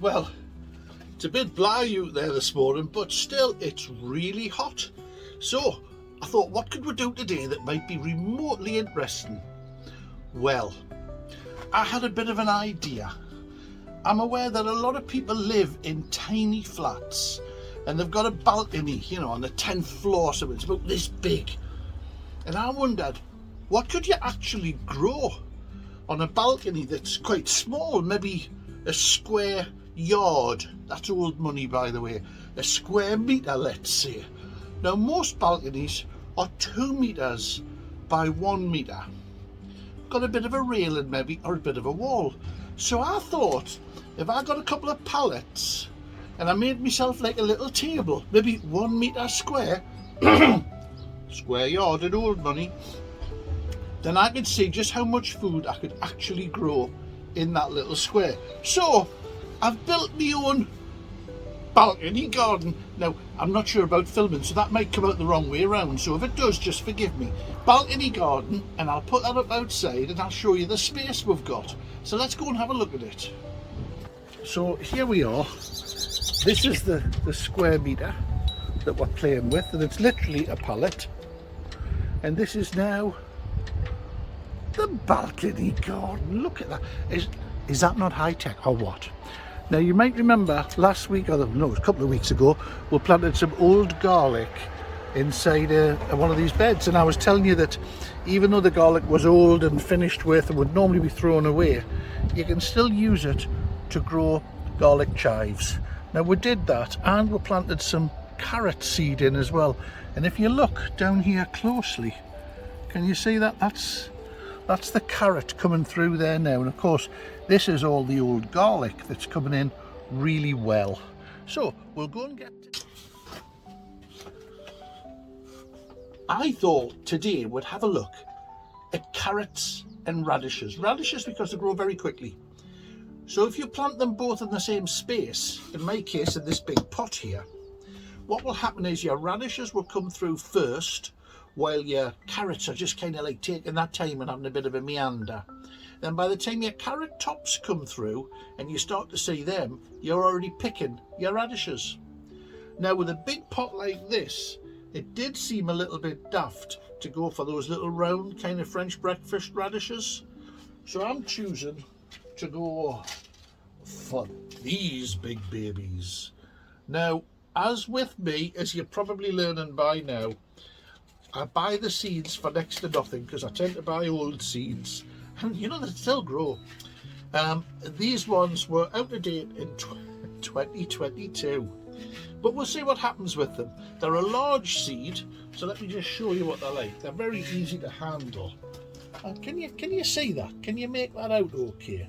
Well, it's a bit blah out there this morning, but still it's really hot. So I thought, what could we do today that might be remotely interesting? Well, I had a bit of an idea. I'm aware that a lot of people live in tiny flats and they've got a balcony, on the 10th floor, so it's about this big. And I wondered, what could you actually grow on a balcony that's quite small, maybe a square yard? That's old money, by the way. A square metre, let's say. Now, most balconies are 2 metres by 1 metre. Got a bit of a railing maybe, or a bit of a wall. So I thought, if I got a couple of pallets and I made myself like a little table, maybe 1 metre square, square yard in old money, then I could see just how much food I could actually grow in that little square. So I've built my own balcony garden. Now, I'm not sure about filming, so that might come out the wrong way around, so if it does, just forgive me. Balcony garden, and I'll put that up outside and I'll show you the space we've got. So let's go and have a look at it. So here we are. This is the square metre that we're playing with, and it's literally a pallet. And this is now the balcony garden. Look at that. Is that not high tech or what? Now, you might remember last week, or no, a couple of weeks ago, we planted some old garlic inside one of these beds, and I was telling you that even though the garlic was old and finished with and would normally be thrown away, you can still use it to grow garlic chives. Now, we did that, and we planted some carrot seed in as well. And if you look down here closely, can you see that? That's the carrot coming through there now. And of course, this is all the old garlic that's coming in really well. So we'll go and get it. I thought today we'd have a look at carrots and radishes. Radishes because they grow very quickly. So if you plant them both in the same space, in my case in this big pot here, what will happen is your radishes will come through first, while your carrots are just kind of like taking that time and having a bit of a meander. Then by the time your carrot tops come through and you start to see them, you're already picking your radishes. Now, with a big pot like this, it did seem a little bit daft to go for those little round kind of French breakfast radishes. So I'm choosing to go for these big babies. Now, as with me, as you're probably learning by now, I buy the seeds for next to nothing because I tend to buy old seeds, and they still grow. These ones were out of date in 2022, but we'll see what happens with them. They're a large seed, so let me just show you what they're like. They're very easy to handle. And can you see that? Can you make that out okay?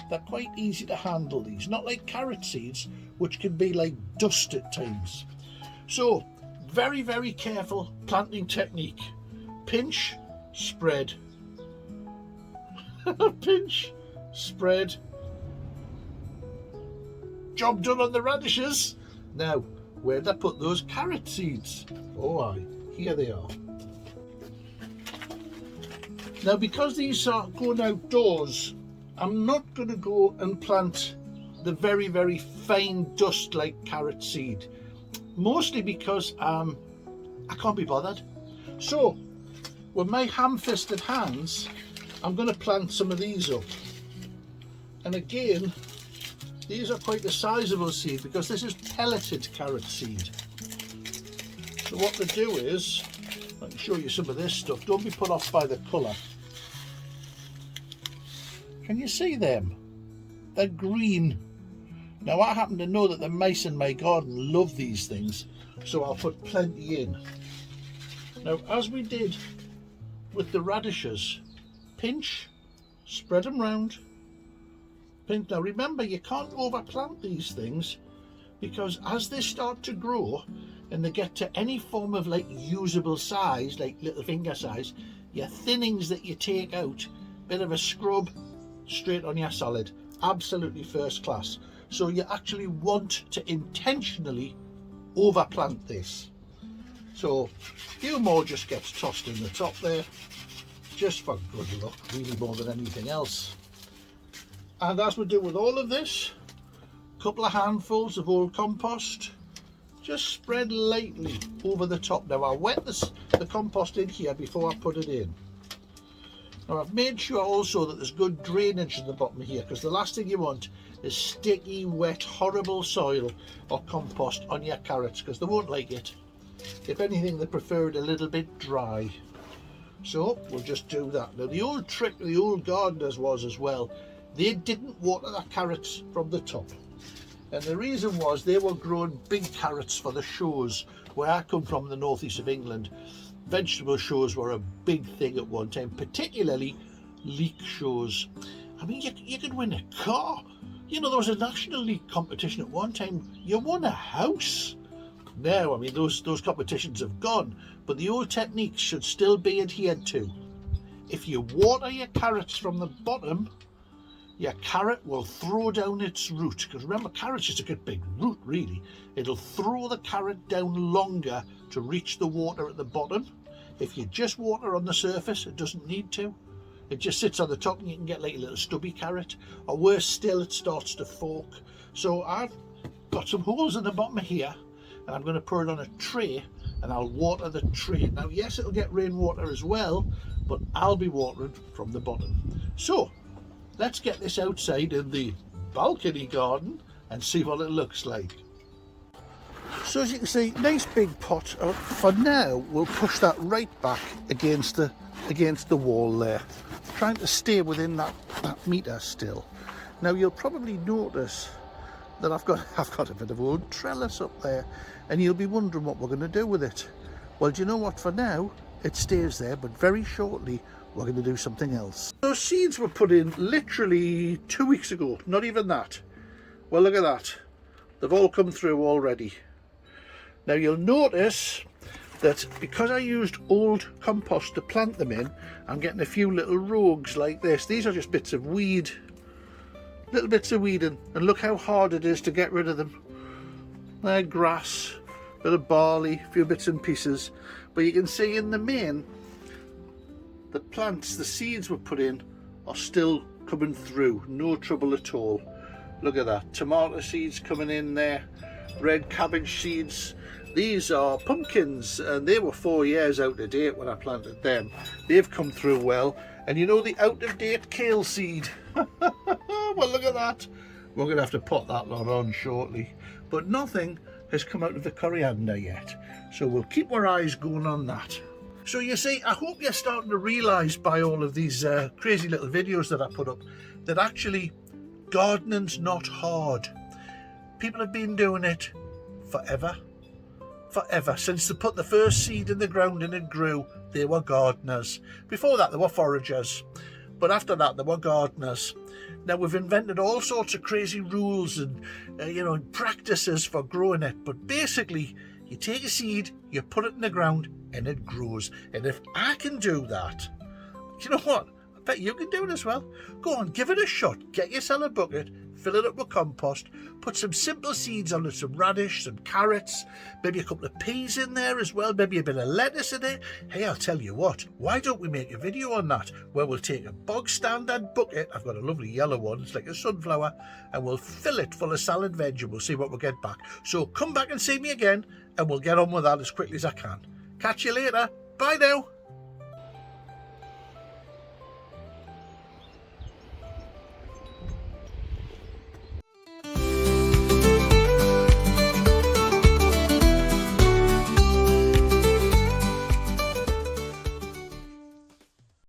They're quite easy to handle, these, not like carrot seeds, which can be like dust at times. So very, very careful planting technique. Pinch, spread. Pinch, spread. Job done on the radishes. Now, where'd I put those carrot seeds? Oh, aye, here they are. Now, because these are going outdoors, I'm not going to go and plant the very, very fine dust like carrot seed. Mostly because I can't be bothered. So with my ham-fisted hands, I'm going to plant some of these up. And again, these are quite a sizable seed because this is pelleted carrot seed. So what they do is, I can show you some of this stuff. Don't be put off by the colour. Can you see them? They're green. Now, I happen to know that the mice in my garden love these things, so I'll put plenty in. Now, as we did with the radishes, pinch, spread them round, pinch. Now, remember, you can't overplant these things because as they start to grow and they get to any form of like usable size, like little finger size, your thinnings that you take out, bit of a scrub, straight on your salad. Absolutely first class. So you actually want to intentionally overplant this. So a few more just gets tossed in the top there, just for good luck, really more than anything else. And as we do with all of this, couple of handfuls of old compost, just spread lightly over the top. Now I wet the compost in here before I put it in. Now I've made sure also that there's good drainage in the bottom here, because the last thing you want is sticky, wet, horrible soil or compost on your carrots, because they won't like it. If anything, they prefer it a little bit dry. So we'll just do that. Now the old trick of the old gardeners was as well, they didn't water their carrots from the top. And the reason was they were growing big carrots for the shows. Where I come from, the northeast of England, vegetable shows were a big thing at one time, particularly leek shows. I mean, you could win a car. You know, there was a national leek competition at one time. You won a house. Now, I mean, those competitions have gone, but the old techniques should still be adhered to. If you water your carrots from the bottom, your carrot will throw down its root, because remember, carrots just a good big root really. It'll throw the carrot down longer to reach the water at the bottom. If you just water on the surface, it doesn't need to. It just sits on the top and you can get like a little stubby carrot, or worse still, it starts to fork. So I've got some holes in the bottom here, and I'm going to put it on a tray and I'll water the tray. Now yes, it'll get rainwater as well, but I'll be watering from the bottom. So let's get this outside in the balcony garden and see what it looks like. So as you can see, nice big pot. For now, we'll push that right back against the wall there, trying to stay within that metre still. Now you'll probably notice that I've got a bit of old trellis up there, and you'll be wondering what we're going to do with it. Well, do you know what? For now, it stays there, but very shortly we're going to do something else. Those seeds were put in literally 2 weeks ago, not even that. Well, look at that. They've all come through already. Now you'll notice that because I used old compost to plant them in, I'm getting a few little rogues like this. These are just bits of weed, little bits of weed, and look how hard it is to get rid of them. They're grass, bit of barley, a few bits and pieces. But you can see in the main, the plants, the seeds were put in, are still coming through, no trouble at all. Look at that, tomato seeds coming in there, red cabbage seeds. These are pumpkins, and they were 4 years out of date when I planted them. They've come through well. And you know the out of date kale seed? Well, look at that. We're going to have to pot that lot on shortly. But nothing has come out of the coriander yet. So we'll keep our eyes going on that. So you see, I hope you're starting to realise by all of these crazy little videos that I put up, that actually gardening's not hard. People have been doing it forever. Since they put the first seed in the ground and it grew, they were gardeners. Before that, they were foragers. But after that, they were gardeners. Now, we've invented all sorts of crazy rules and, practices for growing it. But basically, you take a seed, you put it in the ground, and it grows. And if I can do that, you know what? I bet you can do it as well. Go on, give it a shot. Get yourself a bucket, fill it up with compost, put some simple seeds on it, some radish, some carrots, maybe a couple of peas in there as well, maybe a bit of lettuce in it. Hey, I'll tell you what, why don't we make a video on that, where we'll take a bog standard bucket, I've got a lovely yellow one, it's like a sunflower, and we'll fill it full of salad veg, and we'll see what we'll get back. So come back and see me again, and we'll get on with that as quickly as I can. Catch you later. Bye now.